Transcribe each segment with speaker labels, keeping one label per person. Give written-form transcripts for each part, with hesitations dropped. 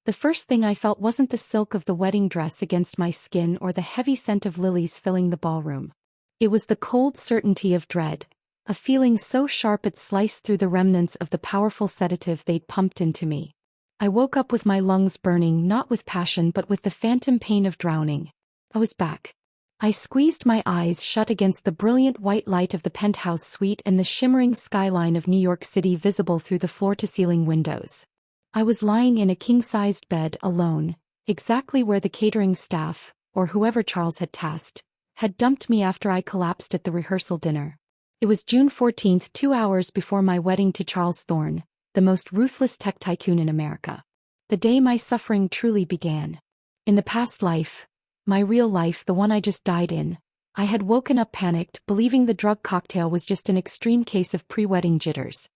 Speaker 1: The first thing I felt wasn't the silk of the wedding dress against my skin or the heavy scent of lilies filling the ballroom. It was the cold certainty of dread, a feeling so sharp it sliced through the remnants of the powerful sedative they'd pumped into me. I woke up with my lungs burning, not with passion but with the phantom pain of drowning. I was back. I squeezed my eyes shut against the brilliant white light of the penthouse suite and the shimmering skyline of New York City visible through the floor-to-ceiling windows. I was lying in a king-sized bed alone, exactly where the catering staff, or whoever Charles had tasked, had dumped me after I collapsed at the rehearsal dinner. It was June 14th, 2 hours before my wedding to Charles Thorne, the most ruthless tech tycoon in America. The day my suffering truly began. In the past life, my real life, the one I just died in, I had woken up panicked, believing the drug cocktail was just an extreme case of pre-wedding jitters.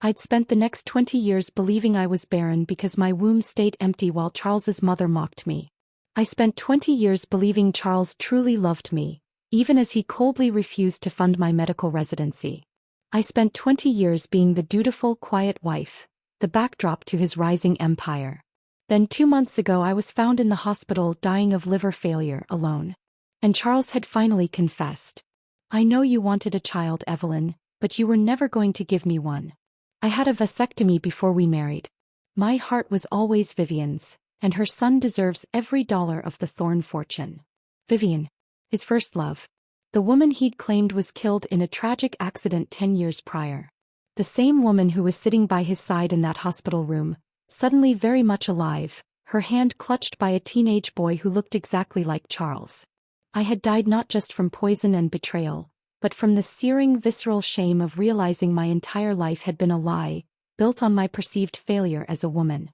Speaker 1: I'd spent the next 20 years believing I was barren because my womb stayed empty while Charles's mother mocked me. I spent 20 years believing Charles truly loved me, even as he coldly refused to fund my medical residency. I spent 20 years being the dutiful, quiet wife, the backdrop to his rising empire. Then 2 months ago I was found in the hospital dying of liver failure, alone. And Charles had finally confessed. "I know you wanted a child, Evelyn, but you were never going to give me one. I had a vasectomy before we married. My heart was always Vivian's, and her son deserves every dollar of the Thorne fortune." Vivian, his first love. The woman he'd claimed was killed in a tragic accident 10 years prior. The same woman who was sitting by his side in that hospital room, suddenly very much alive, her hand clutched by a teenage boy who looked exactly like Charles. I had died not just from poison and betrayal, but from the searing visceral shame of realizing my entire life had been a lie, built on my perceived failure as a woman.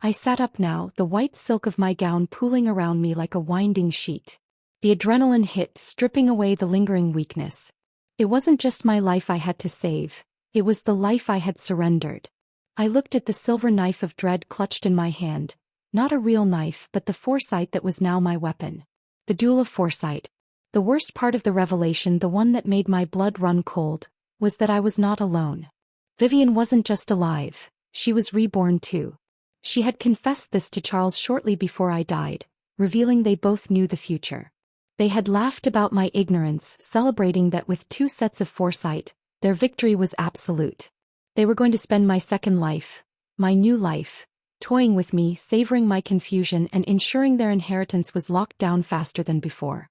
Speaker 1: I sat up now, the white silk of my gown pooling around me like a winding sheet. The adrenaline hit, stripping away the lingering weakness. It wasn't just my life I had to save, it was the life I had surrendered. I looked at the silver knife of dread clutched in my hand, not a real knife but the foresight that was now my weapon. The duel of foresight. The worst part of the revelation, the one that made my blood run cold, was that I was not alone. Vivian wasn't just alive, she was reborn too. She had confessed this to Charles shortly before I died, revealing they both knew the future. They had laughed about my ignorance, celebrating that with 2 sets of foresight, their victory was absolute. They were going to spend my second life, my new life, toying with me, savoring my confusion and ensuring their inheritance was locked down faster than before.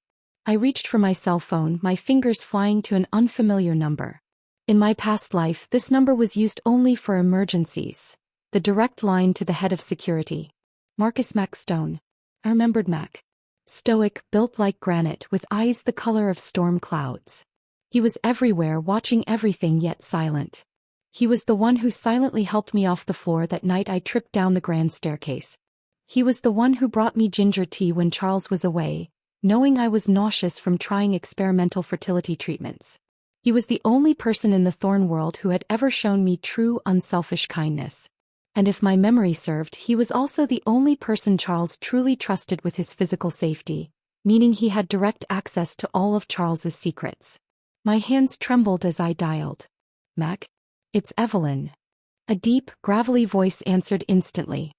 Speaker 1: I reached for my cell phone, my fingers flying to an unfamiliar number. In my past life, this number was used only for emergencies. The direct line to the head of security. Marcus Mac Stone. I remembered Mac. Stoic, built like granite, with eyes the color of storm clouds. He was everywhere, watching everything yet silent. He was the one who silently helped me off the floor that night I tripped down the grand staircase. He was the one who brought me ginger tea when Charles was away, knowing I was nauseous from trying experimental fertility treatments. He was the only person in the Thorne world who had ever shown me true, unselfish kindness. And if my memory served, he was also the only person Charles truly trusted with his physical safety, meaning he had direct access to all of Charles's secrets. My hands trembled as I dialed. "Mac? It's Evelyn." A deep, gravelly voice answered instantly.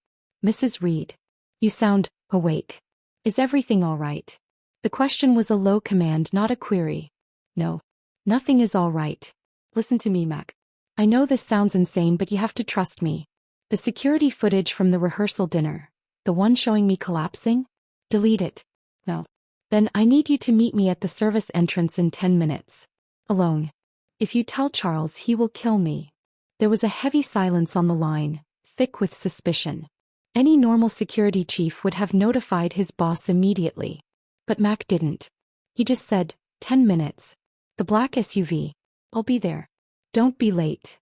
Speaker 1: "Mrs. Reed. You sound awake. Is everything all right?" The question was a low command, not a query. "No. Nothing is all right. Listen to me, Mac. I know this sounds insane, but you have to trust me. The security footage from the rehearsal dinner, the one showing me collapsing? Delete it. No. Then I need you to meet me at the service entrance in 10 minutes. Alone. If you tell Charles, he will kill me." There was a heavy silence on the line, thick with suspicion. Any normal security chief would have notified his boss immediately. But Mac didn't. He just said, 10 minutes. The black SUV. I'll be there. Don't be late.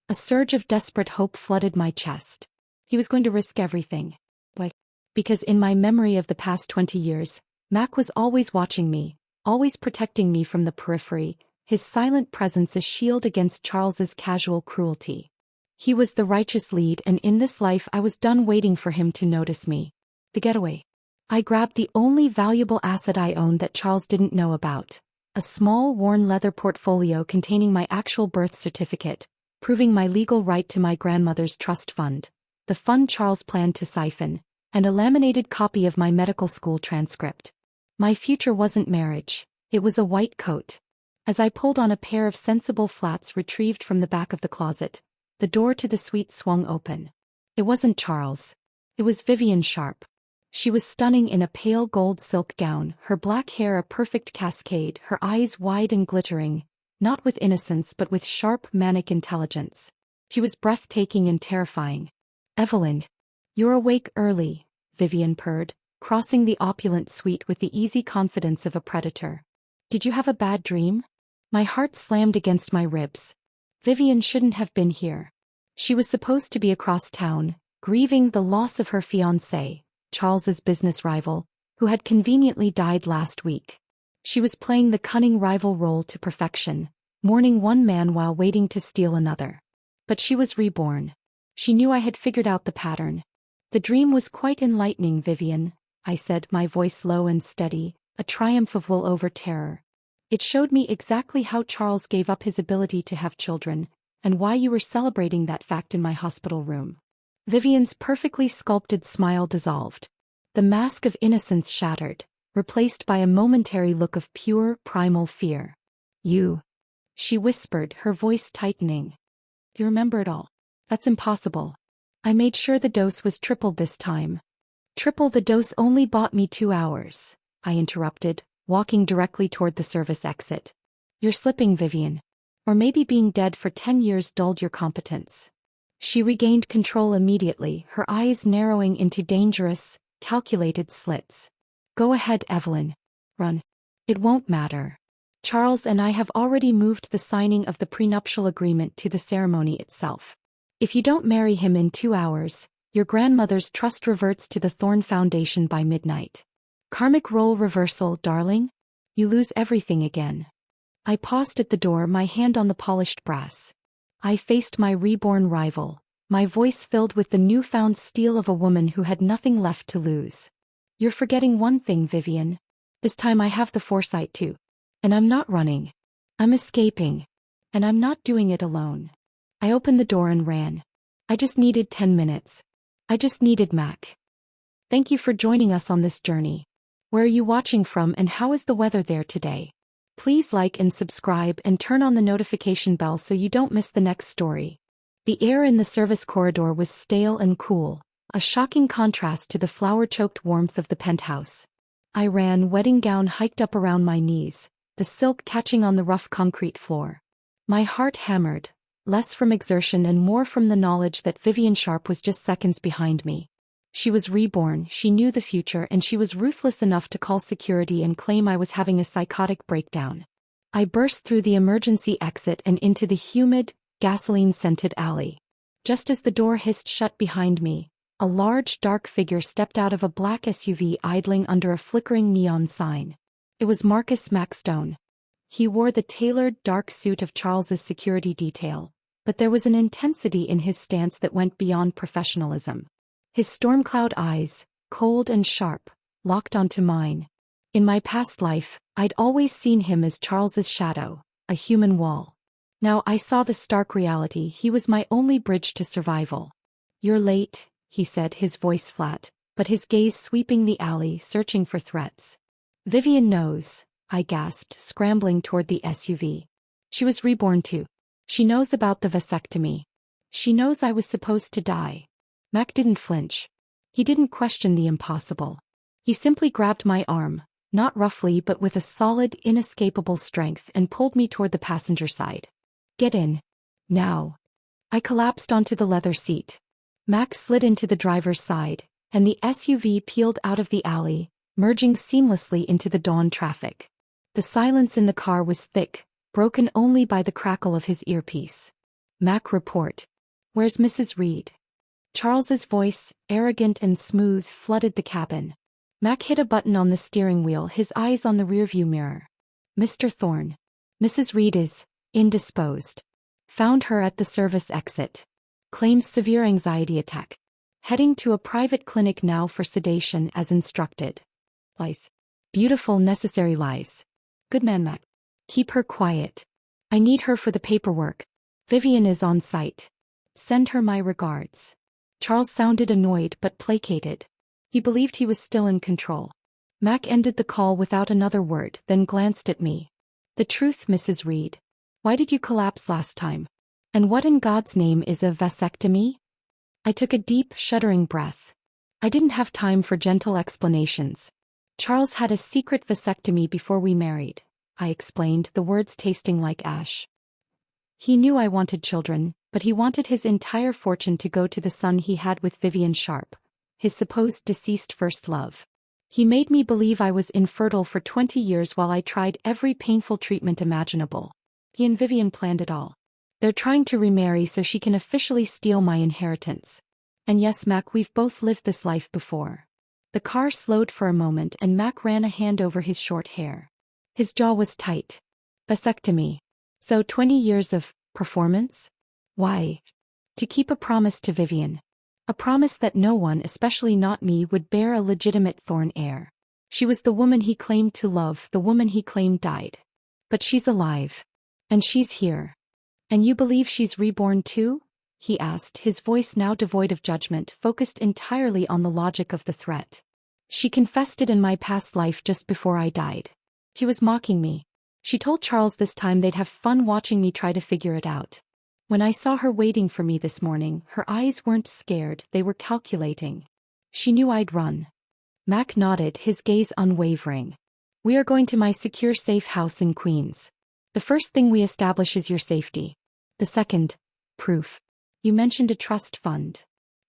Speaker 1: A surge of desperate hope flooded my chest. He was going to risk everything. Why? Because in my memory of the past 20 years, Mac was always watching me, always protecting me from the periphery, his silent presence a shield against Charles's casual cruelty. He was the righteous lead, and in this life I was done waiting for him to notice me. The getaway. I grabbed the only valuable asset I owned that Charles didn't know about. A small, worn leather portfolio containing my actual birth certificate, proving my legal right to my grandmother's trust fund, the fund Charles planned to siphon, and a laminated copy of my medical school transcript. My future wasn't marriage, it was a white coat. As I pulled on a pair of sensible flats retrieved from the back of the closet, the door to the suite swung open. It wasn't Charles. It was Vivian Sharp. She was stunning in a pale gold silk gown, her black hair a perfect cascade, her eyes wide and glittering, not with innocence but with sharp, manic intelligence. She was breathtaking and terrifying. "Evelyn, you're awake early," Vivian purred, crossing the opulent suite with the easy confidence of a predator. "Did you have a bad dream?" My heart slammed against my ribs. Vivian shouldn't have been here. She was supposed to be across town, grieving the loss of her fiancé, Charles's business rival, who had conveniently died last week. She was playing the cunning rival role to perfection, mourning one man while waiting to steal another. But she was reborn. She knew I had figured out the pattern. "The dream was quite enlightening, Vivian," I said, my voice low and steady, a triumph of will over terror. "It showed me exactly how Charles gave up his ability to have children, and why you were celebrating that fact in my hospital room." Vivian's perfectly sculpted smile dissolved. The mask of innocence shattered, replaced by a momentary look of pure, primal fear. "You," she whispered, her voice tightening. "You remember it all?" "That's impossible. I made sure the dose was tripled this time." "Triple the dose only bought me 2 hours," I interrupted, walking directly toward the service exit. "You're slipping, Vivian. Or maybe being dead for 10 years dulled your competence." She regained control immediately, her eyes narrowing into dangerous, calculated slits. "Go ahead, Evelyn. Run. It won't matter. Charles and I have already moved the signing of the prenuptial agreement to the ceremony itself. If you don't marry him in 2 hours, your grandmother's trust reverts to the Thorne Foundation by midnight. Karmic role reversal, darling. You lose everything again." I paused at the door, my hand on the polished brass. I faced my reborn rival, my voice filled with the newfound steel of a woman who had nothing left to lose. "You're forgetting one thing, Vivian. This time I have the foresight too. And I'm not running. I'm escaping. And I'm not doing it alone." I opened the door and ran. I just needed 10 minutes. I just needed Mac. Thank you for joining us on this journey. Where are you watching from and how is the weather there today? Please like and subscribe and turn on the notification bell so you don't miss the next story. The air in the service corridor was stale and cool, a shocking contrast to the flower-choked warmth of the penthouse. I ran, wedding gown hiked up around my knees, the silk catching on the rough concrete floor. My heart hammered, less from exertion and more from the knowledge that Vivian Sharp was just seconds behind me. She was reborn, she knew the future, and she was ruthless enough to call security and claim I was having a psychotic breakdown. I burst through the emergency exit and into the humid, gasoline-scented alley. Just as the door hissed shut behind me, a large, dark figure stepped out of a black SUV idling under a flickering neon sign. It was Marcus Maxstone. He wore the tailored, dark suit of Charles's security detail, but there was an intensity in his stance that went beyond professionalism. His storm-cloud eyes, cold and sharp, locked onto mine. In my past life, I'd always seen him as Charles's shadow, a human wall. Now I saw the stark reality: he was my only bridge to survival. "You're late," he said, his voice flat, but his gaze sweeping the alley, searching for threats. "Vivian knows," I gasped, scrambling toward the SUV. "She was reborn too. She knows about the vasectomy. She knows I was supposed to die." Mac didn't flinch. He didn't question the impossible. He simply grabbed my arm, not roughly but with a solid, inescapable strength, and pulled me toward the passenger side. "Get in. Now." I collapsed onto the leather seat. Mac slid into the driver's side, and the SUV peeled out of the alley, merging seamlessly into the dawn traffic. The silence in the car was thick, broken only by the crackle of his earpiece. "Mac, report. Where's Mrs. Reed?" Charles's voice, arrogant and smooth, flooded the cabin. Mac hit a button on the steering wheel, his eyes on the rearview mirror. "Mr. Thorne. Mrs. Reed is indisposed. Found her at the service exit. Claims severe anxiety attack. Heading to a private clinic now for sedation as instructed." Lies. Beautiful, necessary lies. "Good man, Mac. Keep her quiet. I need her for the paperwork. Vivian is on site. Send her my regards." Charles sounded annoyed but placated. He believed he was still in control. Mac ended the call without another word, then glanced at me. The truth, Mrs. Reed. Why did you collapse last time? And what in God's name is a vasectomy? I took a deep, shuddering breath. I didn't have time for gentle explanations. Charles had a secret vasectomy before we married, I explained, the words tasting like ash. He knew I wanted children, but he wanted his entire fortune to go to the son he had with Vivian Sharp, his supposed deceased first love. He made me believe I was infertile for 20 years while I tried every painful treatment imaginable. He and Vivian planned it all. They're trying to remarry so she can officially steal my inheritance. And yes, Mac, we've both lived this life before. The car slowed for a moment and Mac ran a hand over his short hair. His jaw was tight. Vasectomy. So 20 years of performance? Why? To keep a promise to Vivian. A promise that no one, especially not me, would bear a legitimate Thorne heir. She was the woman he claimed to love, the woman he claimed died. But she's alive. And she's here. And you believe she's reborn too? He asked, his voice now devoid of judgment, focused entirely on the logic of the threat. She confessed it in my past life just before I died. She was mocking me. She told Charles this time they'd have fun watching me try to figure it out. When I saw her waiting for me this morning, her eyes weren't scared, they were calculating. She knew I'd run. Mac nodded, his gaze unwavering. We are going to my secure safe house in Queens. The first thing we establish is your safety. The second, proof. You mentioned a trust fund.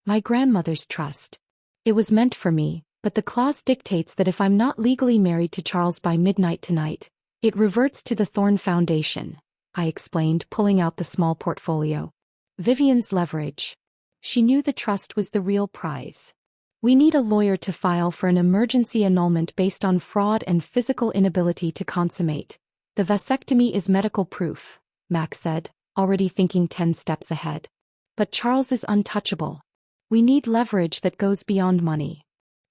Speaker 1: My grandmother's trust. It was meant for me, but the clause dictates that if I'm not legally married to Charles by midnight tonight, it reverts to the Thorne Foundation, I explained, pulling out the small portfolio. Vivian's leverage. She knew the trust was the real prize. We need a lawyer to file for an emergency annulment based on fraud and physical inability to consummate. The vasectomy is medical proof, Mac said, already thinking 10 steps ahead. But Charles is untouchable. We need leverage that goes beyond money.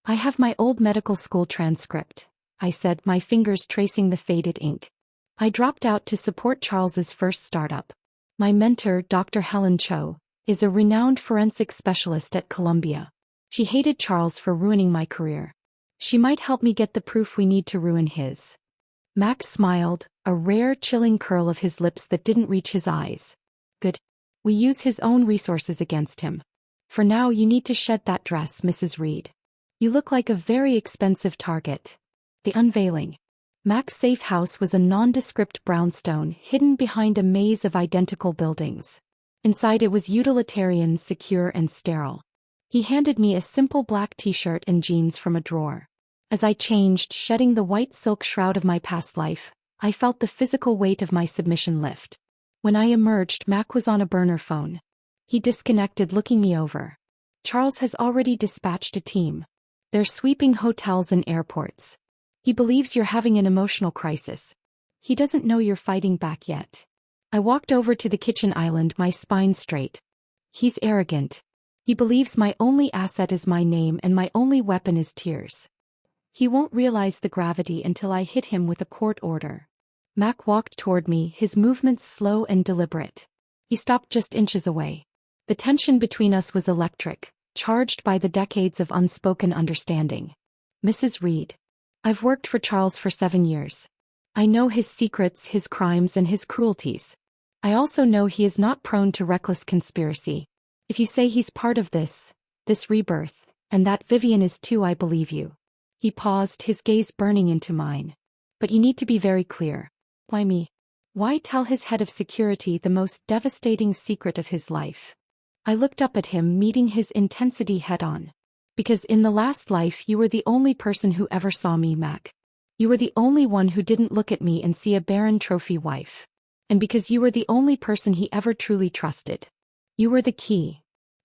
Speaker 1: I have my old medical school transcript, I said, my fingers tracing the faded ink. I dropped out to support Charles's first startup. My mentor, Dr. Helen Cho, is a renowned forensic specialist at Columbia. She hated Charles for ruining my career. She might help me get the proof we need to ruin his. Max smiled, a rare chilling curl of his lips that didn't reach his eyes. Good. We use his own resources against him. For now you need to shed that dress, Mrs. Reed. You look like a very expensive target. The unveiling. Mac's safe house was a nondescript brownstone hidden behind a maze of identical buildings. Inside it was utilitarian, secure and sterile. He handed me a simple black t-shirt and jeans from a drawer. As I changed, shedding the white silk shroud of my past life, I felt the physical weight of my submission lift. When I emerged, Mac was on a burner phone. He disconnected, looking me over. Charles has already dispatched a team. They're sweeping hotels and airports. He believes you're having an emotional crisis. He doesn't know you're fighting back yet. I walked over to the kitchen island, my spine straight. He's arrogant. He believes my only asset is my name and my only weapon is tears. He won't realize the gravity until I hit him with a court order. Mac walked toward me, his movements slow and deliberate. He stopped just inches away. The tension between us was electric, charged by the decades of unspoken understanding. Mrs. Reed. I've worked for Charles for 7 years. I know his secrets, his crimes, and his cruelties. I also know he is not prone to reckless conspiracy. If you say he's part of this rebirth, and that Vivian is too, I believe you. He paused, his gaze burning into mine. But you need to be very clear. Why me? Why tell his head of security the most devastating secret of his life? I looked up at him, meeting his intensity head-on. Because in the last life you were the only person who ever saw me, Mac. You were the only one who didn't look at me and see a barren trophy wife. And because you were the only person he ever truly trusted. You were the key.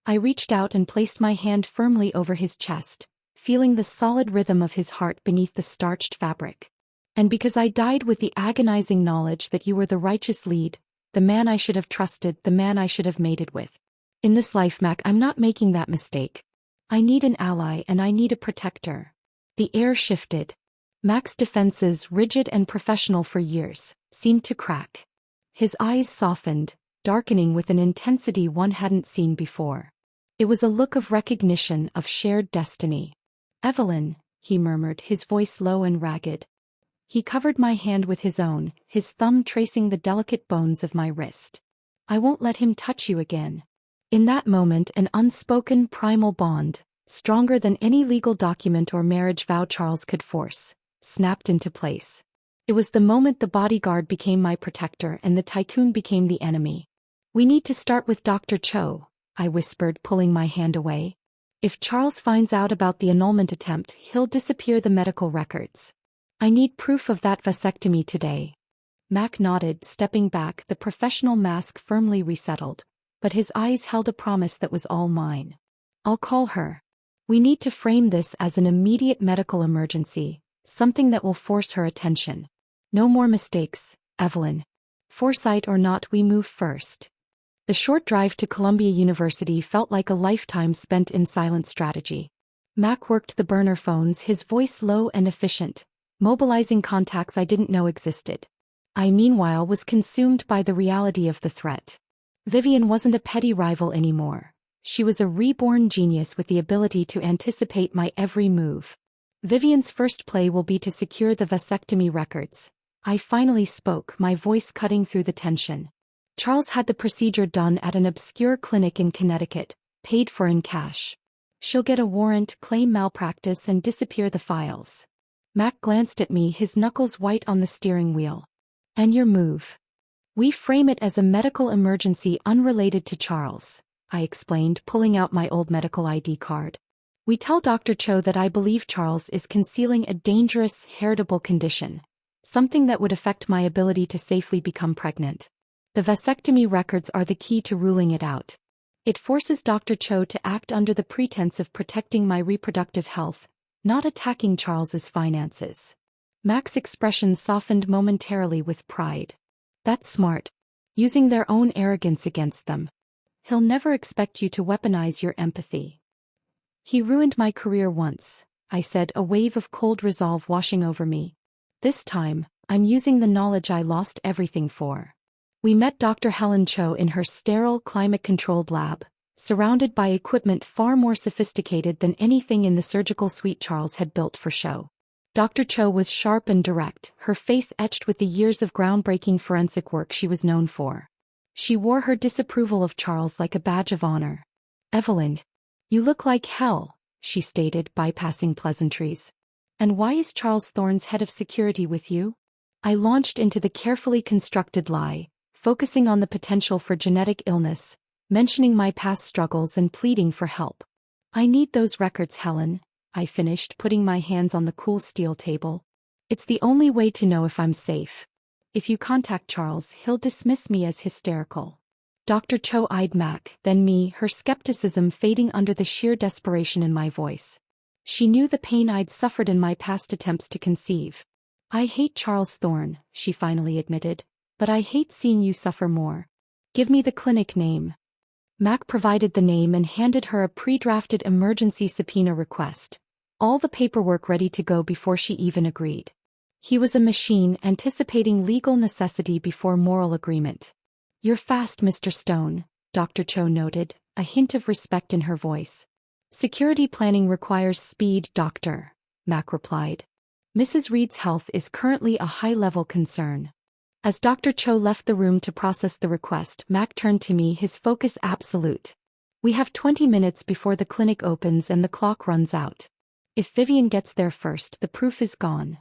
Speaker 1: I reached out and placed my hand firmly over his chest, feeling the solid rhythm of his heart beneath the starched fabric. And because I died with the agonizing knowledge that you were the righteous lead, the man I should have trusted, the man I should have mated with. In this life, Mac, I'm not making that mistake. I need an ally and I need a protector. The air shifted. Mac's defenses, rigid and professional for years, seemed to crack. His eyes softened, darkening with an intensity one hadn't seen before. It was a look of recognition, of shared destiny. Evelyn, he murmured, his voice low and ragged. He covered my hand with his own, his thumb tracing the delicate bones of my wrist. I won't let him touch you again. In that moment, an unspoken primal bond, stronger than any legal document or marriage vow Charles could force, snapped into place. It was the moment the bodyguard became my protector and the Tycoon became the enemy. We need to start with Dr. Cho, I whispered, pulling my hand away. If Charles finds out about the annulment attempt, he'll disappear the medical records. I need proof of that vasectomy today. Mac nodded, stepping back, the professional mask firmly resettled, but his eyes held a promise that was all mine. I'll call her. We need to frame this as an immediate medical emergency, something that will force her attention. No more mistakes, Evelyn. Foresight or not, we move first. The short drive to Columbia University felt like a lifetime spent in silent strategy. Mac worked the burner phones, his voice low and efficient, mobilizing contacts I didn't know existed. I meanwhile was consumed by the reality of the threat. Vivian wasn't a petty rival anymore. She was a reborn genius with the ability to anticipate my every move. Vivian's first play will be to secure the vasectomy records. I finally spoke, my voice cutting through the tension. Charles had the procedure done at an obscure clinic in Connecticut, paid for in cash. She'll get a warrant, claim malpractice, and disappear the files. Mac glanced at me, his knuckles white on the steering wheel. And your move? We frame it as a medical emergency unrelated to Charles, I explained, pulling out my old medical ID card. We tell Dr. Cho that I believe Charles is concealing a dangerous, heritable condition, something that would affect my ability to safely become pregnant. The vasectomy records are the key to ruling it out. It forces Dr. Cho to act under the pretense of protecting my reproductive health, not attacking Charles's finances. Mac's expression softened momentarily with pride. That's smart. Using their own arrogance against them. He'll never expect you to weaponize your empathy. He ruined my career once, I said, a wave of cold resolve washing over me. This time, I'm using the knowledge I lost everything for. We met Dr. Helen Cho in her sterile, climate-controlled lab, surrounded by equipment far more sophisticated than anything in the surgical suite Charles had built for show. Dr. Cho was sharp and direct, her face etched with the years of groundbreaking forensic work she was known for. She wore her disapproval of Charles like a badge of honor. Evelyn, you look like hell, she stated, bypassing pleasantries. And why is Charles Thorne's head of security with you? I launched into the carefully constructed lie, focusing on the potential for genetic illness, mentioning my past struggles and pleading for help. I need those records, Helen, I finished, putting my hands on the cool steel table. It's the only way to know if I'm safe. If you contact Charles, he'll dismiss me as hysterical. Dr. Cho eyed Mac, then me, her skepticism fading under the sheer desperation in my voice. She knew the pain I'd suffered in my past attempts to conceive. I hate Charles Thorne, she finally admitted, but I hate seeing you suffer more. Give me the clinic name. Mac provided the name and handed her a pre-drafted emergency subpoena request, all the paperwork ready to go before she even agreed. He was a machine, anticipating legal necessity before moral agreement. You're fast, Mr. Stone, Dr. Cho noted, a hint of respect in her voice. Security planning requires speed, Doctor, Mac replied. Mrs. Reed's health is currently a high-level concern. As Dr. Cho left the room to process the request, Mac turned to me, his focus absolute. We have 20 minutes before the clinic opens and the clock runs out. If Vivian gets there first, the proof is gone.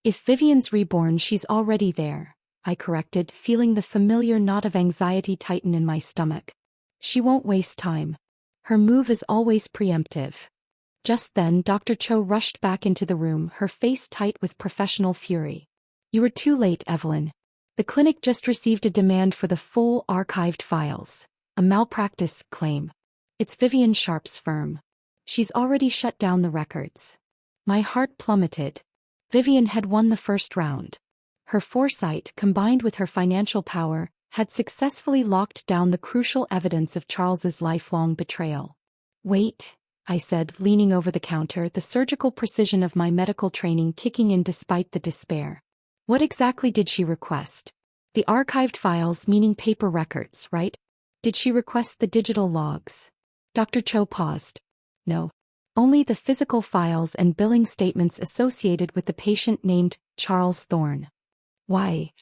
Speaker 1: If Vivian's reborn, she's already there, I corrected, feeling the familiar knot of anxiety tighten in my stomach. She won't waste time. Her move is always preemptive. Just then, Dr. Cho rushed back into the room, her face tight with professional fury. You were too late, Evelyn. The clinic just received a demand for the full archived files. A malpractice claim. It's Vivian Sharp's firm. She's already shut down the records. My heart plummeted. Vivian had won the first round. Her foresight, combined with her financial power, had successfully locked down the crucial evidence of Charles's lifelong betrayal. Wait, I said, leaning over the counter, the surgical precision of my medical training kicking in despite the despair. What exactly did she request? The archived files, meaning paper records, right? Did she request the digital logs? Dr. Cho paused. No. Only the physical files and billing statements associated with the patient named Charles Thorne. Why?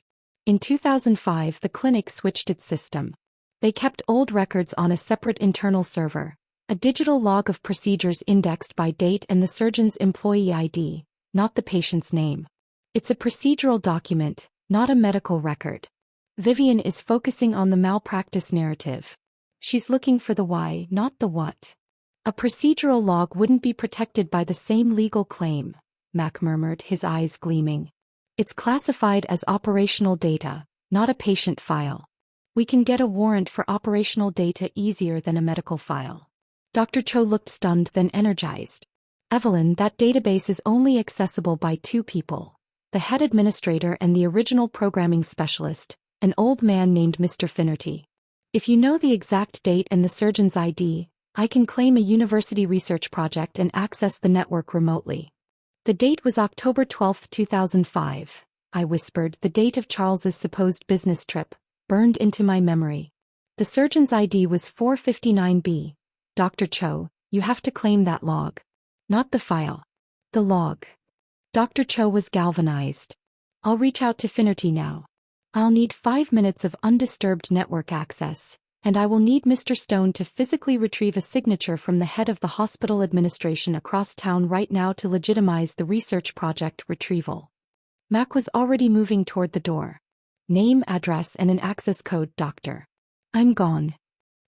Speaker 1: In 2005, the clinic switched its system. They kept old records on a separate internal server, a digital log of procedures indexed by date and the surgeon's employee ID, not the patient's name. It's a procedural document, not a medical record. Vivian is focusing on the malpractice narrative. She's looking for the why, not the what. A procedural log wouldn't be protected by the same legal claim, Mac murmured, his eyes gleaming. It's classified as operational data, not a patient file. We can get a warrant for operational data easier than a medical file. Dr. Cho looked stunned, then energized. Evelyn, that database is only accessible by two people, the head administrator and the original programming specialist, an old man named Mr. Finnerty. If you know the exact date and the surgeon's ID, I can claim a university research project and access the network remotely. The date was October 12, 2005, I whispered, the date of Charles's supposed business trip, burned into my memory. The surgeon's ID was 459B. Dr. Cho, you have to claim that log. Not the file. The log. Dr. Cho was galvanized. I'll reach out to Finnerty now. I'll need 5 minutes of undisturbed network access, and I will need Mr. Stone to physically retrieve a signature from the head of the hospital administration across town right now to legitimize the research project retrieval. Mac was already moving toward the door. Name, address, and an access code, doctor. I'm gone.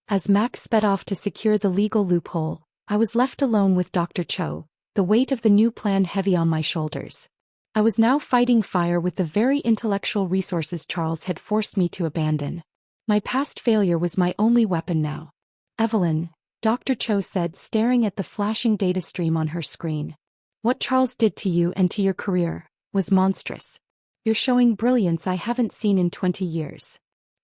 Speaker 1: As Mac sped off to secure the legal loophole, I was left alone with Dr. Cho, the weight of the new plan heavy on my shoulders. I was now fighting fire with the very intellectual resources Charles had forced me to abandon. My past failure was my only weapon now. Evelyn, Dr. Cho said, staring at the flashing data stream on her screen. What Charles did to you and to your career was monstrous. You're showing brilliance I haven't seen in 20 years.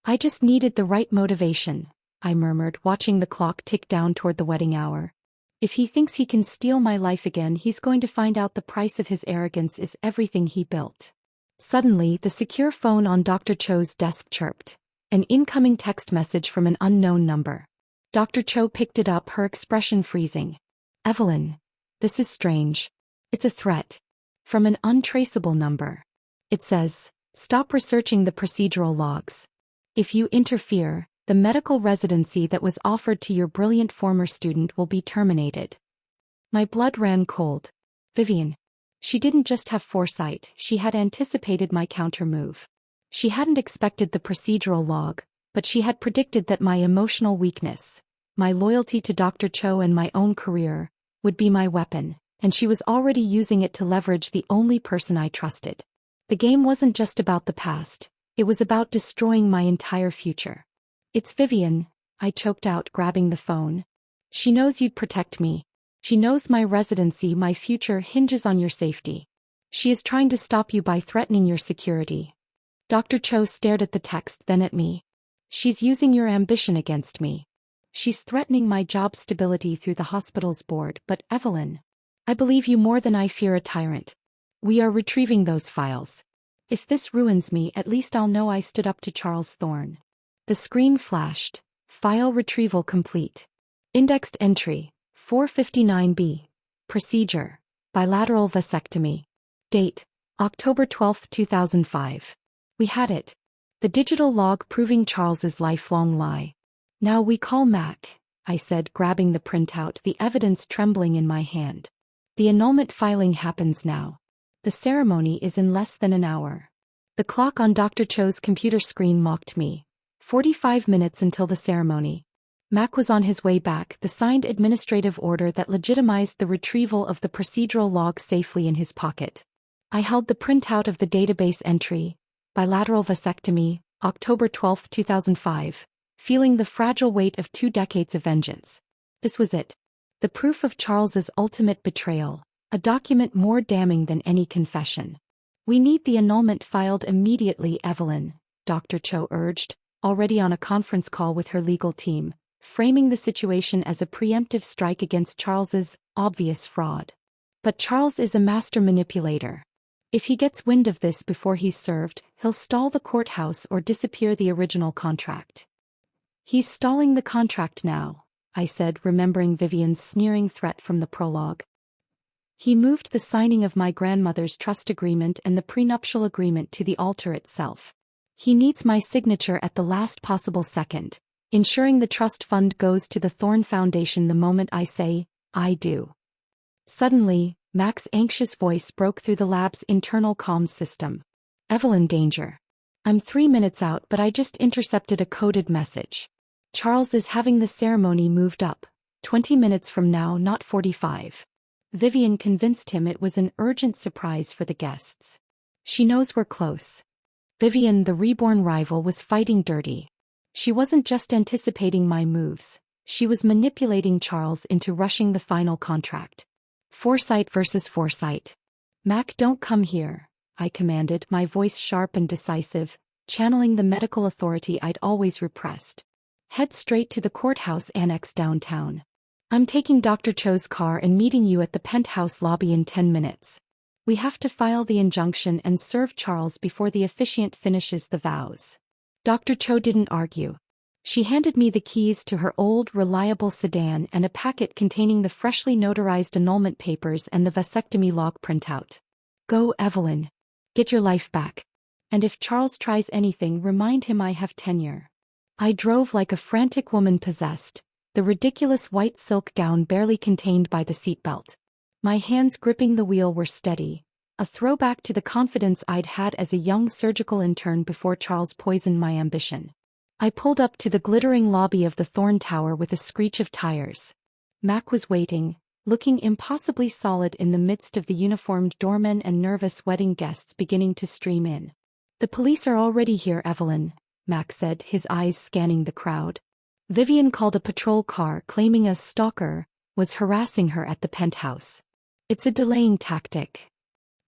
Speaker 1: I just needed the right motivation, I murmured, watching the clock tick down toward the wedding hour. If he thinks he can steal my life again, he's going to find out the price of his arrogance is everything he built. Suddenly, the secure phone on Dr. Cho's desk chirped. An incoming text message from an unknown number. Dr. Cho picked it up, her expression freezing. Evelyn, this is strange. It's a threat. From an untraceable number. It says, stop researching the procedural logs. If you interfere, the medical residency that was offered to your brilliant former student will be terminated. My blood ran cold. Vivian. She didn't just have foresight, she had anticipated my counter-move. She hadn't expected the procedural log, but she had predicted that my emotional weakness, my loyalty to Dr. Cho and my own career, would be my weapon, and she was already using it to leverage the only person I trusted. The game wasn't just about the past, it was about destroying my entire future. It's Vivian, I choked out, grabbing the phone. She knows you'd protect me. She knows my residency, my future hinges on your safety. She is trying to stop you by threatening your security. Dr. Cho stared at the text, then at me. She's using your ambition against me. She's threatening my job stability through the hospital's board, but Evelyn, I believe you more than I fear a tyrant. We are retrieving those files. If this ruins me, at least I'll know I stood up to Charles Thorne. The screen flashed. File retrieval complete. Indexed entry, 459B. Procedure, bilateral vasectomy. Date, October 12, 2005. We had it. The digital log proving Charles's lifelong lie. Now we call Mac, I said, grabbing the printout, the evidence trembling in my hand. The annulment filing happens now. The ceremony is in less than an hour. The clock on Dr. Cho's computer screen mocked me. 45 minutes until the ceremony. Mac was on his way back, the signed administrative order that legitimized the retrieval of the procedural log safely in his pocket. I held the printout of the database entry, bilateral vasectomy, October 12, 2005, feeling the fragile weight of 2 decades of vengeance. This was it. The proof of Charles's ultimate betrayal, a document more damning than any confession. We need the annulment filed immediately, Evelyn, Dr. Cho urged, already on a conference call with her legal team, framing the situation as a preemptive strike against Charles's obvious fraud. But Charles is a master manipulator. If he gets wind of this before he's served, he'll stall the courthouse or disappear the original contract. He's stalling the contract now, I said, remembering Vivian's sneering threat from the prologue. He moved the signing of my grandmother's trust agreement and the prenuptial agreement to the altar itself. He needs my signature at the last possible second, ensuring the trust fund goes to the Thorne Foundation the moment I say, I do. Suddenly, Mac's anxious voice broke through the lab's internal comms system. Evelyn, danger. I'm 3 minutes out, but I just intercepted a coded message. Charles is having the ceremony moved up. 20 minutes from now, not 45. Vivian convinced him it was an urgent surprise for the guests. She knows we're close. Vivian, the Reborn rival, was fighting dirty. She wasn't just anticipating my moves, she was manipulating Charles into rushing the final contract. Foresight versus foresight. Mac, don't come here, I commanded, my voice sharp and decisive, channeling the medical authority I'd always repressed. Head straight to the courthouse annex downtown. I'm taking Dr. Cho's car and meeting you at the penthouse lobby in 10 minutes. We have to file the injunction and serve Charles before the officiant finishes the vows. Dr. Cho didn't argue. She handed me the keys to her old, reliable sedan and a packet containing the freshly notarized annulment papers and the vasectomy log printout. Go, Evelyn. Get your life back. And if Charles tries anything, remind him I have tenure. I drove like a frantic woman possessed, the ridiculous white silk gown barely contained by the seatbelt. My hands gripping the wheel were steady, a throwback to the confidence I'd had as a young surgical intern before Charles poisoned my ambition. I pulled up to the glittering lobby of the Thorne Tower with a screech of tires. Mac was waiting, looking impossibly solid in the midst of the uniformed doormen and nervous wedding guests beginning to stream in. The police are already here, Evelyn, Mac said, his eyes scanning the crowd. Vivian called a patrol car claiming a stalker was harassing her at the penthouse. It's a delaying tactic.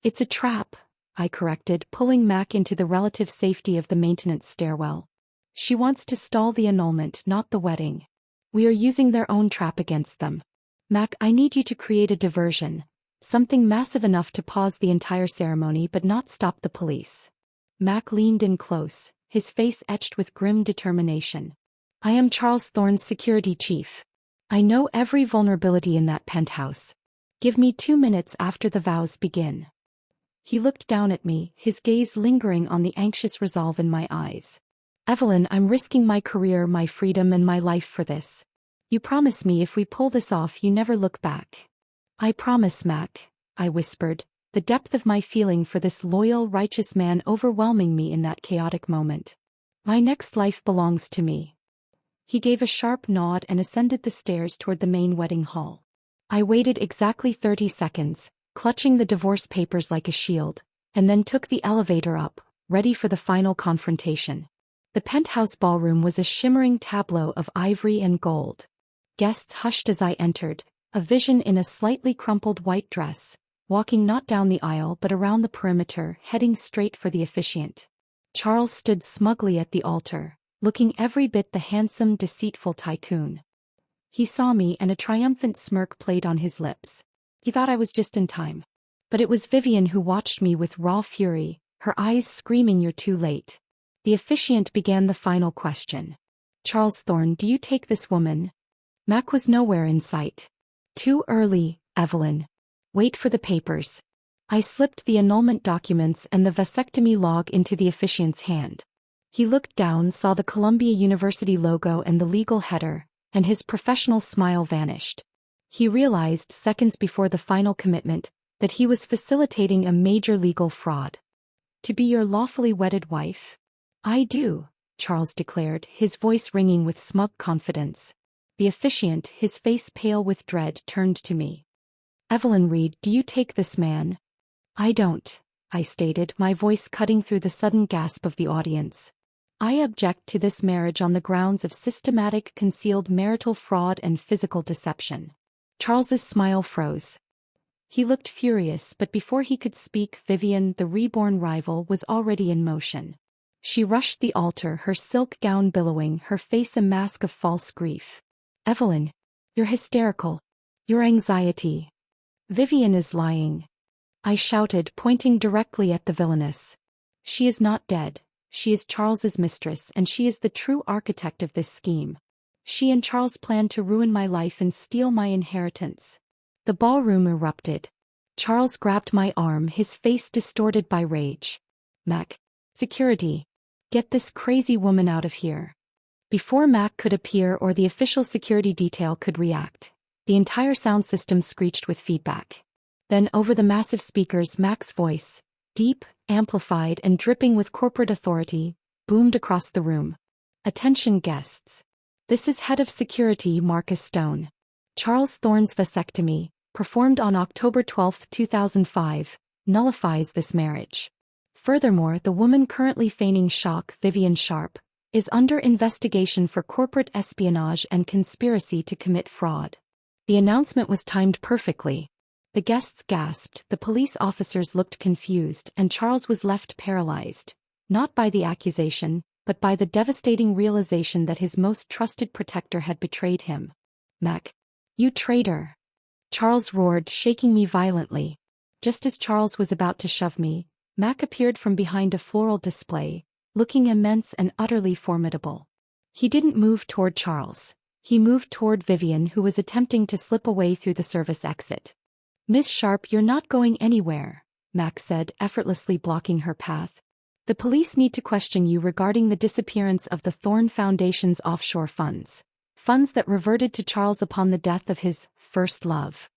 Speaker 1: It's a trap, I corrected, pulling Mac into the relative safety of the maintenance stairwell. She wants to stall the annulment, not the wedding. We are using their own trap against them. Mac, I need you to create a diversion, something massive enough to pause the entire ceremony but not stop the police. Mac leaned in close, his face etched with grim determination. I am Charles Thorne's security chief. I know every vulnerability in that penthouse. Give me 2 minutes after the vows begin. He looked down at me, his gaze lingering on the anxious resolve in my eyes. Evelyn, I'm risking my career, my freedom, and my life for this. You promise me if we pull this off you never look back. I promise, Mac, I whispered, the depth of my feeling for this loyal, righteous man overwhelming me in that chaotic moment. My next life belongs to me. He gave a sharp nod and ascended the stairs toward the main wedding hall. I waited exactly 30 seconds, clutching the divorce papers like a shield, and then took the elevator up, ready for the final confrontation. The penthouse ballroom was a shimmering tableau of ivory and gold. Guests hushed as I entered, a vision in a slightly crumpled white dress, walking not down the aisle but around the perimeter, heading straight for the officiant. Charles stood smugly at the altar, looking every bit the handsome, deceitful Tycoon. He saw me and a triumphant smirk played on his lips. He thought I was just in time. But it was Vivian who watched me with raw fury, her eyes screaming, "You're too late." The officiant began the final question. Charles Thorne, do you take this woman? Mac was nowhere in sight. Too early, Evelyn. Wait for the papers. I slipped the annulment documents and the vasectomy log into the officiant's hand. He looked down, saw the Columbia University logo and the legal header, and his professional smile vanished. He realized, seconds before the final commitment, that he was facilitating a major legal fraud. To be your lawfully wedded wife? I do, Charles declared, his voice ringing with smug confidence. The officiant, his face pale with dread, turned to me. Evelyn Reed, do you take this man? I don't, I stated, my voice cutting through the sudden gasp of the audience. I object to this marriage on the grounds of systematic concealed marital fraud and physical deception. Charles's smile froze. He looked furious, but before he could speak, Vivian, the reborn rival, was already in motion. She rushed the altar, her silk gown billowing, her face a mask of false grief. Evelyn, you're hysterical. Your anxiety. Vivian is lying. I shouted, pointing directly at the villainess. She is not dead. She is Charles's mistress, and she is the true architect of this scheme. She and Charles planned to ruin my life and steal my inheritance. The ballroom erupted. Charles grabbed my arm, his face distorted by rage. Mac. Security. Get this crazy woman out of here. Before Mac could appear or the official security detail could react, the entire sound system screeched with feedback. Then over the massive speakers, Mac's voice, deep, amplified and dripping with corporate authority, boomed across the room. Attention guests. This is Head of Security Marcus Stone. Charles Thorne's vasectomy, performed on October 12, 2005, nullifies this marriage. Furthermore, the woman currently feigning shock, Vivian Sharp, is under investigation for corporate espionage and conspiracy to commit fraud. The announcement was timed perfectly. The guests gasped, the police officers looked confused, and Charles was left paralyzed, not by the accusation, but by the devastating realization that his most trusted protector had betrayed him. Mac. You traitor! Charles roared, shaking me violently. Just as Charles was about to shove me, Mac appeared from behind a floral display, looking immense and utterly formidable. He didn't move toward Charles. He moved toward Vivian, who was attempting to slip away through the service exit. Miss Sharp, you're not going anywhere, Mac said, effortlessly blocking her path. The police need to question you regarding the disappearance of the Thorne Foundation's offshore funds. Funds that reverted to Charles upon the death of his first love.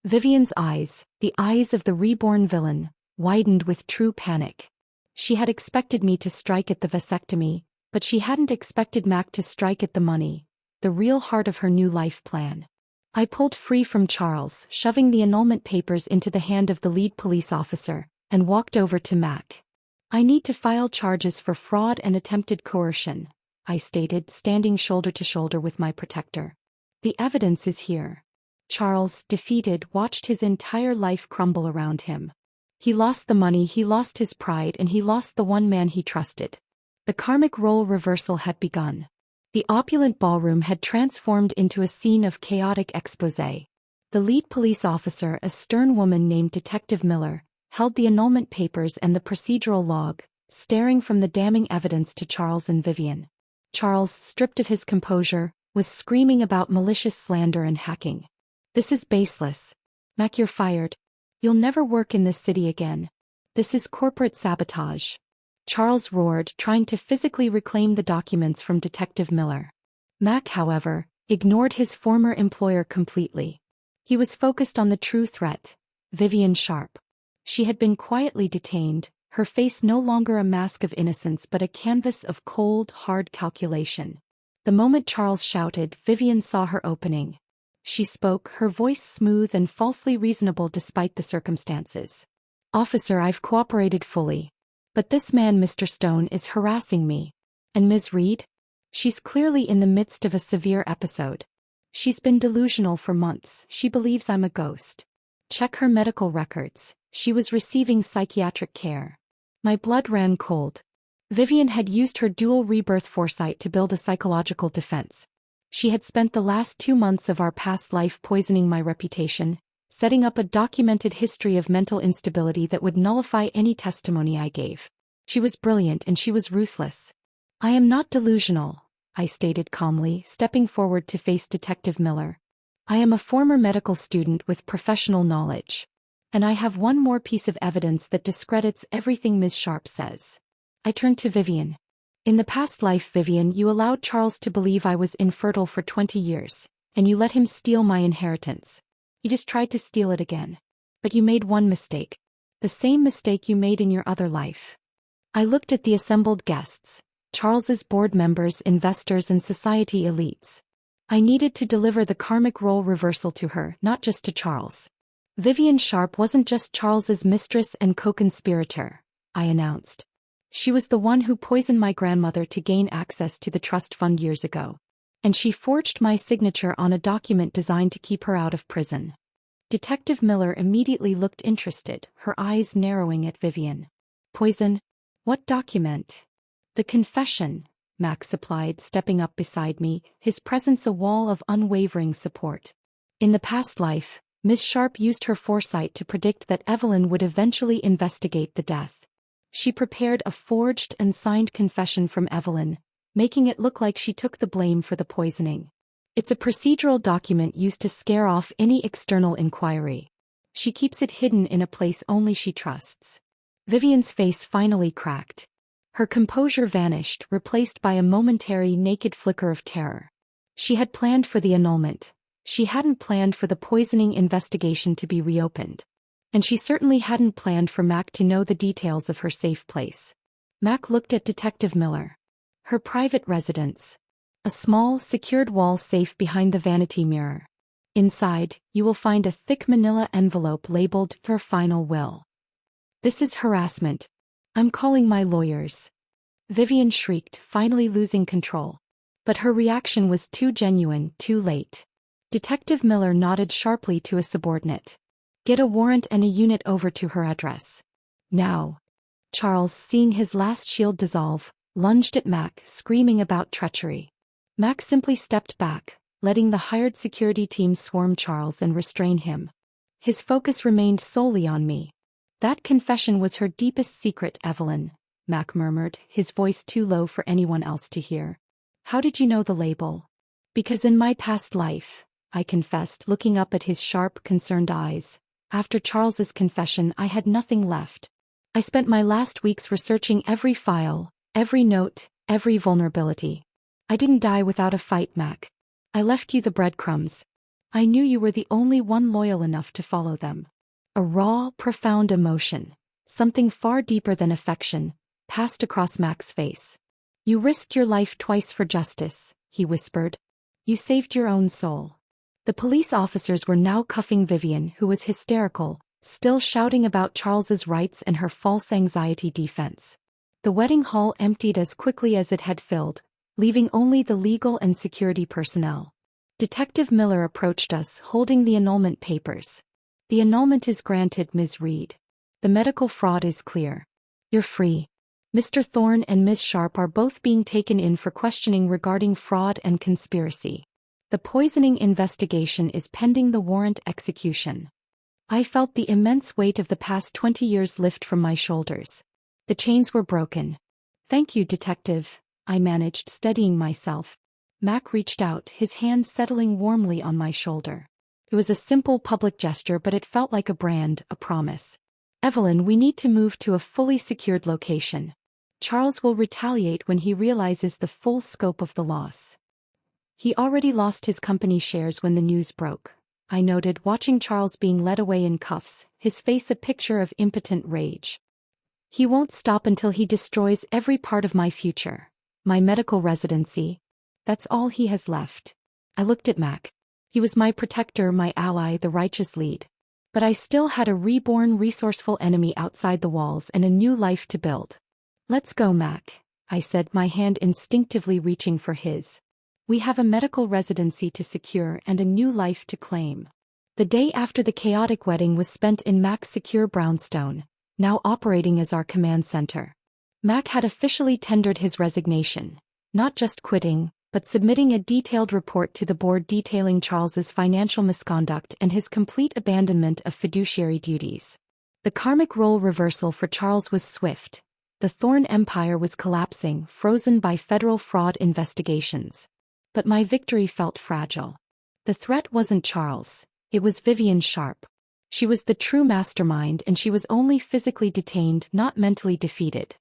Speaker 1: Vivian's eyes, the eyes of the reborn villain, widened with true panic. She had expected me to strike at the vasectomy, but she hadn't expected Mac to strike at the money, the real heart of her new life plan. I pulled free from Charles, shoving the annulment papers into the hand of the lead police officer, and walked over to Mac. I need to file charges for fraud and attempted coercion, I stated, standing shoulder to shoulder with my protector. The evidence is here. Charles, defeated, watched his entire life crumble around him. He lost the money, he lost his pride, and he lost the one man he trusted. The karmic role reversal had begun. The opulent ballroom had transformed into a scene of chaotic exposé. The lead police officer, a stern woman named Detective Miller, held the annulment papers and the procedural log, staring from the damning evidence to Charles and Vivian. Charles, stripped of his composure, was screaming about malicious slander and hacking. This is baseless. Mac, you're fired. You'll never work in this city again. This is corporate sabotage. Charles roared, trying to physically reclaim the documents from Detective Miller. Mac, however, ignored his former employer completely. He was focused on the true threat, Vivian Sharp. She had been quietly detained, her face no longer a mask of innocence but a canvas of cold, hard calculation. The moment Charles shouted, Vivian saw her opening. She spoke, her voice smooth and falsely reasonable despite the circumstances. Officer, I've cooperated fully. But this man, Mr. Stone, is harassing me. And Ms. Reed? She's clearly in the midst of a severe episode. She's been delusional for months. She believes I'm a ghost. Check her medical records. She was receiving psychiatric care. My blood ran cold. Vivian had used her dual-rebirth foresight to build a psychological defense. She had spent the last 2 months of our past life poisoning my reputation, setting up a documented history of mental instability that would nullify any testimony I gave. She was brilliant and she was ruthless. I am not delusional, I stated calmly, stepping forward to face Detective Miller. I am a former medical student with professional knowledge. And I have one more piece of evidence that discredits everything Ms. Sharp says. I turned to Vivian. In the past life, Vivian, you allowed Charles to believe I was infertile for 20 years, and you let him steal my inheritance. He just tried to steal it again. But you made one mistake. The same mistake you made in your other life. I looked at the assembled guests, Charles's board members, investors, and society elites. I needed to deliver the karmic role reversal to her, not just to Charles. Vivian Sharp wasn't just Charles's mistress and co-conspirator, I announced. She was the one who poisoned my grandmother to gain access to the trust fund years ago. And she forged my signature on a document designed to keep her out of prison. Detective Miller immediately looked interested, her eyes narrowing at Vivian. Poison? What document? The confession, Max supplied, stepping up beside me, his presence a wall of unwavering support. In the past life, Ms. Sharp used her foresight to predict that Evelyn would eventually investigate the death. She prepared a forged and signed confession from Evelyn, making it look like she took the blame for the poisoning. It's a procedural document used to scare off any external inquiry. She keeps it hidden in a place only she trusts. Vivian's face finally cracked. Her composure vanished, replaced by a momentary naked flicker of terror. She had planned for the annulment. She hadn't planned for the poisoning investigation to be reopened. And she certainly hadn't planned for Mac to know the details of her safe place. Mac looked at Detective Miller. Her private residence. A small, secured wall safe behind the vanity mirror. Inside, you will find a thick manila envelope labeled "Her Final Will." "This is harassment. I'm calling my lawyers." Vivian shrieked, finally losing control. But her reaction was too genuine, too late. Detective Miller nodded sharply to a subordinate. "Get a warrant and a unit over to her address. Now." Charles, seeing his last shield dissolve, lunged at Mac, screaming about treachery. Mac simply stepped back, letting the hired security team swarm Charles and restrain him. His focus remained solely on me. "That confession was her deepest secret, Evelyn," Mac murmured, his voice too low for anyone else to hear. "How did you know the label?" "Because in my past life," I confessed, looking up at his sharp, concerned eyes. "After Charles's confession, I had nothing left. I spent my last weeks researching every file, every note, every vulnerability. I didn't die without a fight, Mac. I left you the breadcrumbs. I knew you were the only one loyal enough to follow them." A raw, profound emotion, something far deeper than affection, passed across Mac's face. "You risked your life twice for justice," he whispered. "You saved your own soul." The police officers were now cuffing Vivian, who was hysterical, still shouting about Charles's rights and her false anxiety defense. The wedding hall emptied as quickly as it had filled, leaving only the legal and security personnel. Detective Miller approached us, holding the annulment papers. "The annulment is granted, Ms. Reed. The medical fraud is clear. You're free. Mr. Thorne and Ms. Sharp are both being taken in for questioning regarding fraud and conspiracy. The poisoning investigation is pending the warrant execution." I felt the immense weight of the past 20 years lift from my shoulders. The chains were broken. "Thank you, Detective," I managed, steadying myself. Mac reached out, his hand settling warmly on my shoulder. It was a simple public gesture, but it felt like a brand, a promise. "Evelyn, we need to move to a fully secured location. Charles will retaliate when he realizes the full scope of the loss." "He already lost his company shares when the news broke," I noted, watching Charles being led away in cuffs, his face a picture of impotent rage. "He won't stop until he destroys every part of my future. My medical residency. That's all he has left." I looked at Mac. He was my protector, my ally, the righteous lead. But I still had a reborn, resourceful enemy outside the walls and a new life to build. "Let's go, Mac," I said, my hand instinctively reaching for his. "We have a medical residency to secure and a new life to claim." The day after the chaotic wedding was spent in Mac's secure brownstone, now operating as our command center. Mac had officially tendered his resignation, not just quitting, but submitting a detailed report to the board detailing Charles's financial misconduct and his complete abandonment of fiduciary duties. The karmic role reversal for Charles was swift. The Thorne empire was collapsing, frozen by federal fraud investigations. But my victory felt fragile. The threat wasn't Charles, it was Vivian Sharp. She was the true mastermind, and she was only physically detained, not mentally defeated.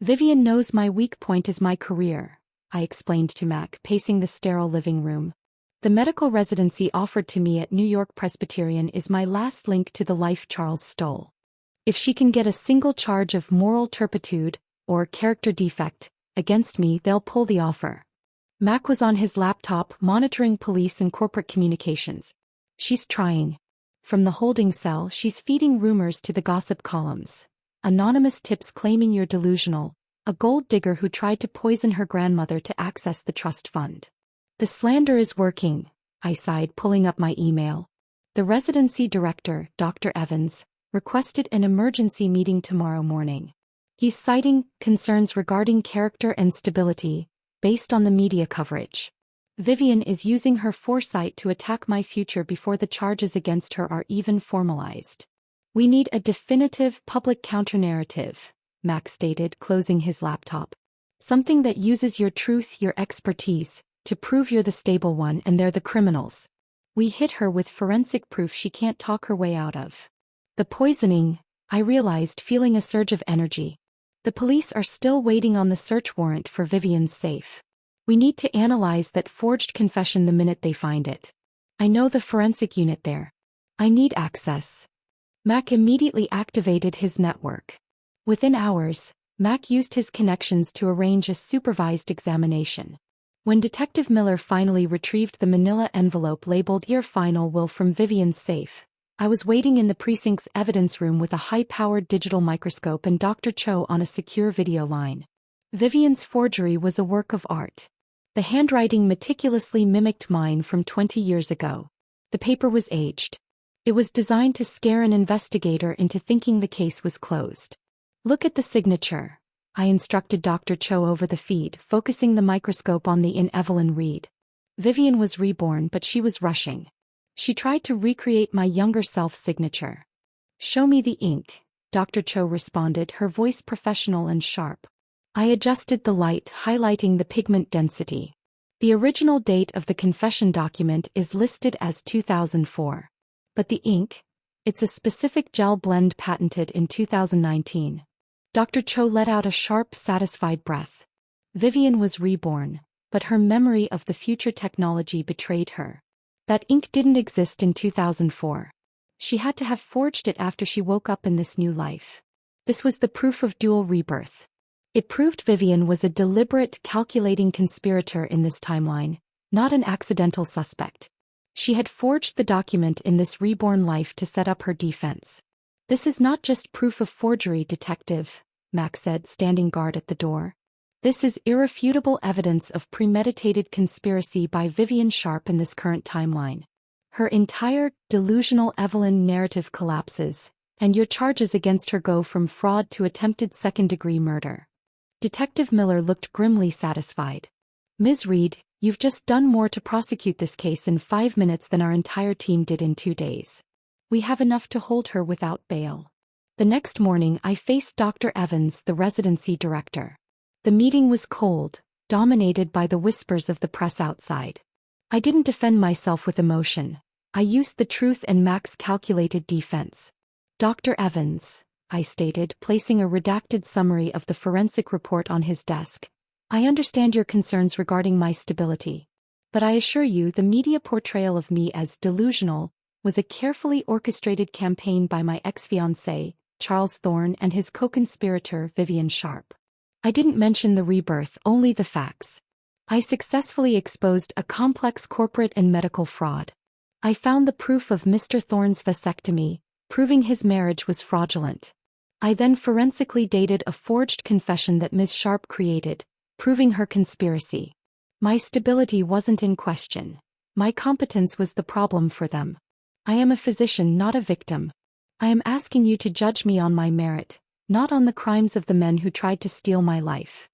Speaker 1: "Vivian knows my weak point is my career," I explained to Mac, pacing the sterile living room. "The medical residency offered to me at New York Presbyterian is my last link to the life Charles stole. If she can get a single charge of moral turpitude, or character defect, against me, they'll pull the offer." Mac was on his laptop, monitoring police and corporate communications. "She's trying. From the holding cell, she's feeding rumors to the gossip columns. Anonymous tips claiming you're delusional, a gold digger who tried to poison her grandmother to access the trust fund. The slander is working," I sighed, pulling up my email. "The residency director, Dr. Evans, requested an emergency meeting tomorrow morning. He's citing concerns regarding character and stability, based on the media coverage. Vivian is using her foresight to attack my future before the charges against her are even formalized. We need a definitive public counter-narrative," Max stated, closing his laptop. Something that uses your truth, your expertise, to prove you're the stable one and they're the criminals. We hit her with forensic proof she can't talk her way out of. The poisoning, I realized, feeling a surge of energy. The police are still waiting on the search warrant for Vivian's safe. We need to analyze that forged confession the minute they find it. I know the forensic unit there. I need access. Mac immediately activated his network. Within hours, Mac used his connections to arrange a supervised examination. When Detective Miller finally retrieved the manila envelope labeled "Your Final Will" from Vivian's safe, I was waiting in the precinct's evidence room with a high-powered digital microscope and Dr. Cho on a secure video line. Vivian's forgery was a work of art. The handwriting meticulously mimicked mine from 20 years ago. The paper was aged. It was designed to scare an investigator into thinking the case was closed. "Look at the signature," I instructed Dr. Cho over the feed, focusing the microscope on the "in Evelyn read." Vivian was reborn, but she was rushing. She tried to recreate my younger self's signature. "Show me the ink," Dr. Cho responded, her voice professional and sharp. I adjusted the light, highlighting the pigment density. The original date of the confession document is listed as 2004. But the ink? It's a specific gel blend patented in 2019. Dr. Cho let out a sharp, satisfied breath. Vivian was reborn, but her memory of the future technology betrayed her. That ink didn't exist in 2004. She had to have forged it after she woke up in this new life. This was the proof of dual rebirth. It proved Vivian was a deliberate, calculating conspirator in this timeline, not an accidental suspect. She had forged the document in this reborn life to set up her defense. "This is not just proof of forgery, Detective," Max said, standing guard at the door. "This is irrefutable evidence of premeditated conspiracy by Vivian Sharp in this current timeline. Her entire, delusional Evelyn narrative collapses, and your charges against her go from fraud to attempted second-degree murder." Detective Miller looked grimly satisfied. "Ms. Reed, you've just done more to prosecute this case in 5 minutes than our entire team did in 2 days. We have enough to hold her without bail." The next morning I faced Dr. Evans, the residency director. The meeting was cold, dominated by the whispers of the press outside. I didn't defend myself with emotion. I used the truth and Mac's calculated defense. "Dr. Evans," I stated, placing a redacted summary of the forensic report on his desk, "I understand your concerns regarding my stability. But I assure you the media portrayal of me as delusional was a carefully orchestrated campaign by my ex-fiancé, Charles Thorne, and his co-conspirator, Vivian Sharp. I didn't mention the rebirth, only the facts. I successfully exposed a complex corporate and medical fraud. I found the proof of Mr. Thorne's vasectomy, proving his marriage was fraudulent. I then forensically dated a forged confession that Ms. Sharp created, proving her conspiracy. My stability wasn't in question. My competence was the problem for them. I am a physician, not a victim. I am asking you to judge me on my merit, not on the crimes of the men who tried to steal my life."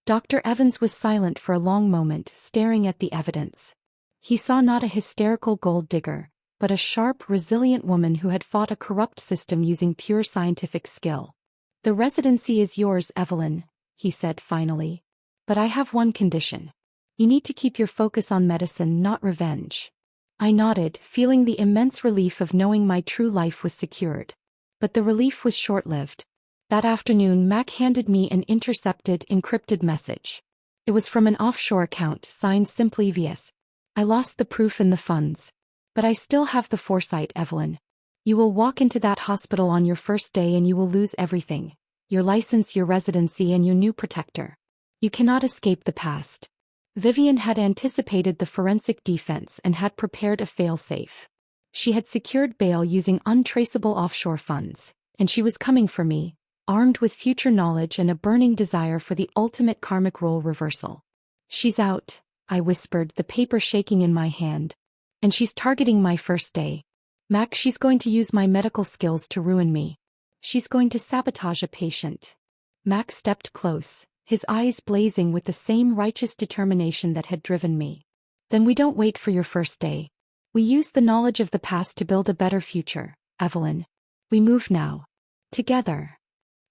Speaker 1: Dr. Evans was silent for a long moment, staring at the evidence. He saw not a hysterical gold digger, but a sharp, resilient woman who had fought a corrupt system using pure scientific skill. "The residency is yours, Evelyn," he said finally. "But I have one condition. You need to keep your focus on medicine, not revenge." I nodded, feeling the immense relief of knowing my true life was secured. But the relief was short-lived. That afternoon Mac handed me an intercepted, encrypted message. It was from an offshore account, signed simply VS. "I lost the proof and the funds. But I still have the foresight, Evelyn. You will walk into that hospital on your first day and you will lose everything. Your license, your residency, and your new protector. You cannot escape the past." Vivian had anticipated the forensic defense and had prepared a fail-safe. She had secured bail using untraceable offshore funds, and she was coming for me, armed with future knowledge and a burning desire for the ultimate karmic role reversal. "She's out," I whispered, the paper shaking in my hand. "And she's targeting my first day. Mac, she's going to use my medical skills to ruin me. She's going to sabotage a patient." Mac stepped close, his eyes blazing with the same righteous determination that had driven me. "Then we don't wait for your first day. We use the knowledge of the past to build a better future, Evelyn. We move now. Together."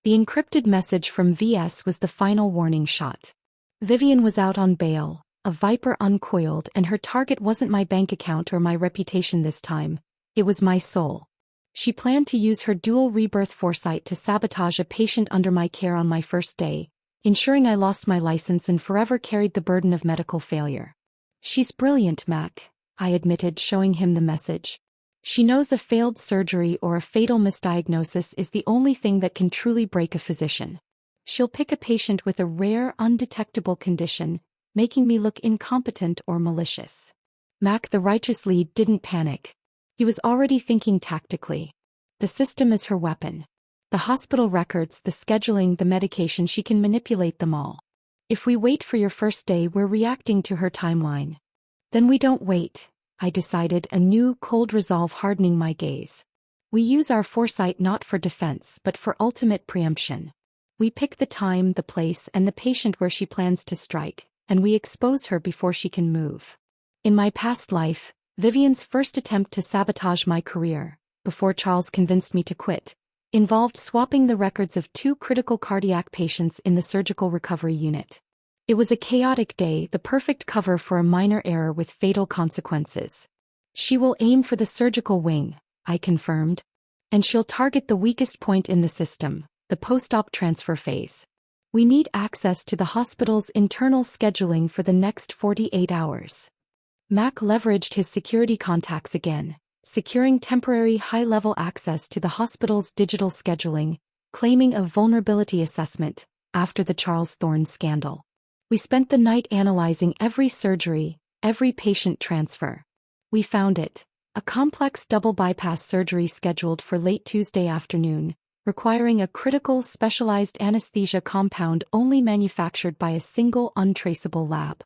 Speaker 1: The encrypted message from VS was the final warning shot. Vivian was out on bail, a viper uncoiled, and her target wasn't my bank account or my reputation this time. It was my soul. She planned to use her dual-rebirth foresight to sabotage a patient under my care on my first day, ensuring I lost my license and forever carried the burden of medical failure. "She's brilliant, Mac," I admitted, showing him the message. "She knows a failed surgery or a fatal misdiagnosis is the only thing that can truly break a physician. She'll pick a patient with a rare, undetectable condition, making me look incompetent or malicious." Mac, the righteous lead, didn't panic. He was already thinking tactically. The system is her weapon. The hospital records, the scheduling, the medication, she can manipulate them all. If we wait for your first day, we're reacting to her timeline. Then we don't wait, I decided, a new, cold resolve hardening my gaze. We use our foresight not for defense but for ultimate preemption. We pick the time, the place, and the patient where she plans to strike, and we expose her before she can move. In my past life, Vivian's first attempt to sabotage my career, before Charles convinced me to quit, involved swapping the records of 2 critical cardiac patients in the surgical recovery unit. It was a chaotic day, the perfect cover for a minor error with fatal consequences. "She will aim for the surgical wing," I confirmed. "And she'll target the weakest point in the system, the post-op transfer phase. We need access to the hospital's internal scheduling for the next 48 hours. Mac leveraged his security contacts again, securing temporary high-level access to the hospital's digital scheduling, claiming a vulnerability assessment, after the Charles Thorne scandal. We spent the night analyzing every surgery, every patient transfer. We found it. A complex double bypass surgery scheduled for late Tuesday afternoon, requiring a critical specialized anesthesia compound only manufactured by a single untraceable lab.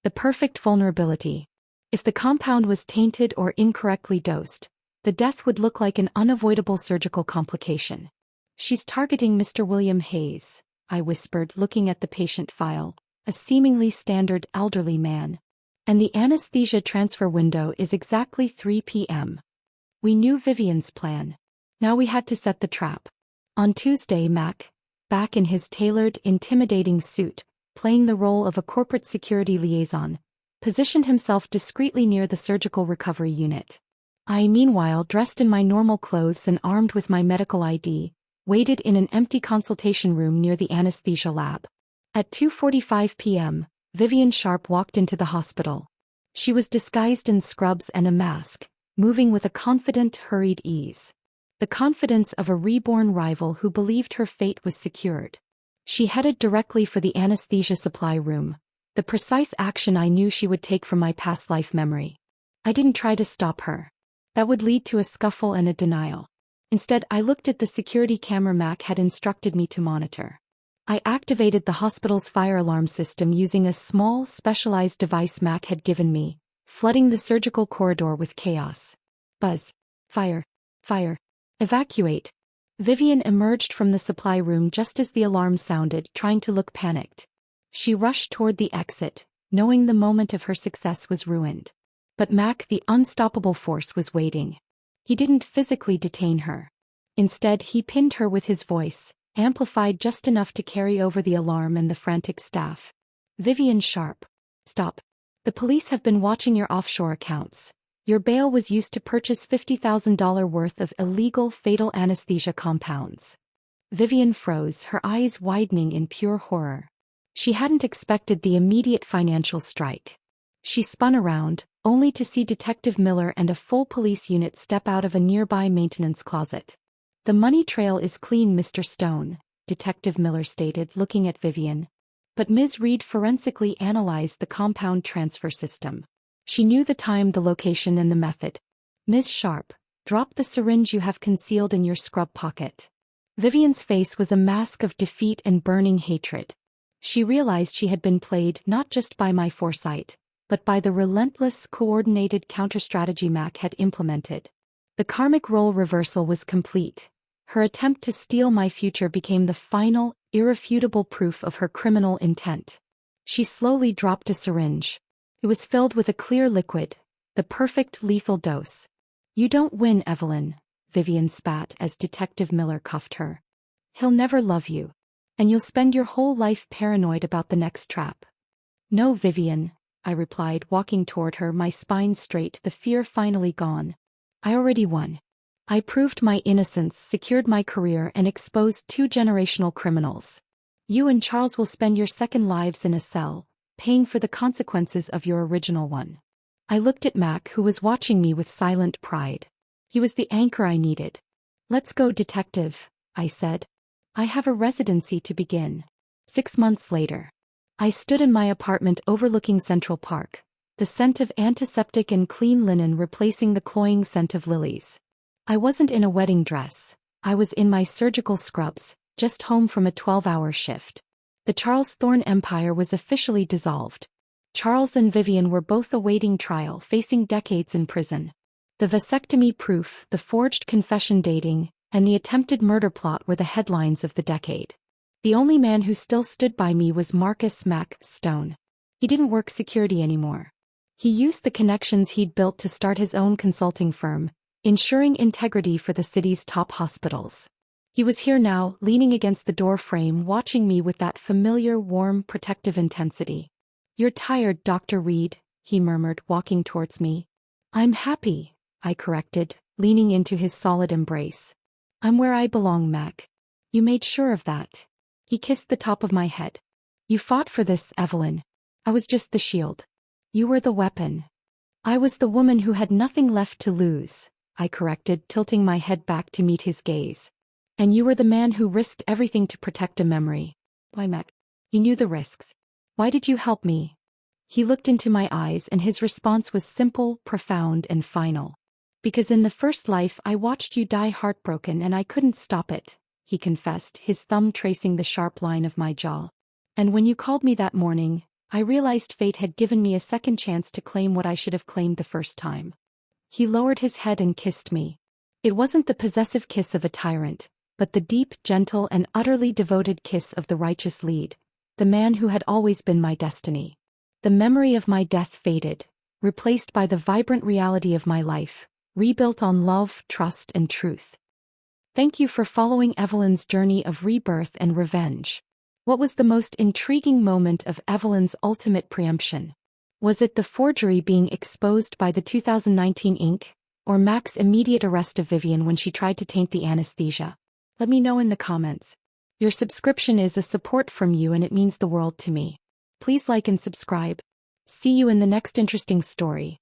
Speaker 1: The perfect vulnerability. If the compound was tainted or incorrectly dosed, the death would look like an unavoidable surgical complication. "She's targeting Mr. William Hayes," I whispered, looking at the patient file, a seemingly standard elderly man. "And the anesthesia transfer window is exactly 3 p.m. We knew Vivian's plan. Now we had to set the trap. On Tuesday, Mac, back in his tailored, intimidating suit, playing the role of a corporate security liaison, positioned himself discreetly near the surgical recovery unit. I, meanwhile, dressed in my normal clothes and armed with my medical ID, waited in an empty consultation room near the anesthesia lab. At 2:45 p.m., Vivian Sharp walked into the hospital. She was disguised in scrubs and a mask, moving with a confident, hurried ease. The confidence of a reborn rival who believed her fate was secured. She headed directly for the anesthesia supply room, the precise action I knew she would take from my past life memory. I didn't try to stop her. That would lead to a scuffle and a denial. Instead, I looked at the security camera Mac had instructed me to monitor. I activated the hospital's fire alarm system using a small, specialized device Mac had given me, flooding the surgical corridor with chaos. Buzz. Fire. Fire. Evacuate. Vivian emerged from the supply room just as the alarm sounded, trying to look panicked. She rushed toward the exit, knowing the moment of her success was ruined. But Mac, the unstoppable force, was waiting. He didn't physically detain her. Instead, he pinned her with his voice, amplified just enough to carry over the alarm and the frantic staff. "Vivian Sharp. Stop. The police have been watching your offshore accounts. Your bail was used to purchase $50,000 worth of illegal fatal anesthesia compounds." Vivian froze, her eyes widening in pure horror. She hadn't expected the immediate financial strike. She spun around, only to see Detective Miller and a full police unit step out of a nearby maintenance closet. "The money trail is clean, Mr. Stone," Detective Miller stated, looking at Vivian. "But Ms. Reed forensically analyzed the compound transfer system. She knew the time, the location, and the method. Ms. Sharp, drop the syringe you have concealed in your scrub pocket." Vivian's face was a mask of defeat and burning hatred. She realized she had been played not just by my foresight, but by the relentless, coordinated counter-strategy Mac had implemented. The karmic role reversal was complete. Her attempt to steal my future became the final, irrefutable proof of her criminal intent. She slowly dropped a syringe. It was filled with a clear liquid, the perfect lethal dose. "You don't win, Evelyn," Vivian spat as Detective Miller cuffed her. "He'll never love you. And you'll spend your whole life paranoid about the next trap, No, Vivian, I replied, walking toward her, my spine straight, the fear finally gone. I already won. I proved my innocence, secured my career, and exposed 2 generational criminals. You and Charles will spend your second lives in a cell, paying for the consequences of your original one. I looked at Mac, who was watching me with silent pride. He was the anchor I needed. Let's go, detective, I said. I have a residency to begin. 6 months later. I stood in my apartment overlooking Central Park, the scent of antiseptic and clean linen replacing the cloying scent of lilies. I wasn't in a wedding dress. I was in my surgical scrubs, just home from a 12-hour shift. The Charles Thorne empire was officially dissolved. Charles and Vivian were both awaiting trial, facing decades in prison. The vasectomy proof, the forged confession dating, and the attempted murder plot were the headlines of the decade. The only man who still stood by me was Marcus Mac Stone. He didn't work security anymore. He used the connections he'd built to start his own consulting firm, ensuring integrity for the city's top hospitals. He was here now, leaning against the door frame, watching me with that familiar, warm, protective intensity. "You're tired, Dr. Reed," he murmured, walking towards me. "I'm happy," I corrected, leaning into his solid embrace. "I'm where I belong, Mac. You made sure of that." He kissed the top of my head. "You fought for this, Evelyn. I was just the shield. You were the weapon." "I was the woman who had nothing left to lose," I corrected, tilting my head back to meet his gaze. "And you were the man who risked everything to protect a memory." "Why, Mac? You knew the risks. Why did you help me?" He looked into my eyes, and his response was simple, profound, and final. "Because in the first life I watched you die heartbroken and I couldn't stop it," he confessed, his thumb tracing the sharp line of my jaw. "And when you called me that morning, I realized fate had given me a second chance to claim what I should have claimed the first time." He lowered his head and kissed me. It wasn't the possessive kiss of a tyrant, but the deep, gentle, and utterly devoted kiss of the righteous lead, the man who had always been my destiny. The memory of my death faded, replaced by the vibrant reality of my life, rebuilt on love, trust, and truth. Thank you for following Evelyn's journey of rebirth and revenge. What was the most intriguing moment of Evelyn's ultimate preemption? Was it the forgery being exposed by the 2019 ink, or Mac's immediate arrest of Vivian when she tried to taint the anesthesia? Let me know in the comments. Your subscription is a support from you and it means the world to me. Please like and subscribe. See you in the next interesting story.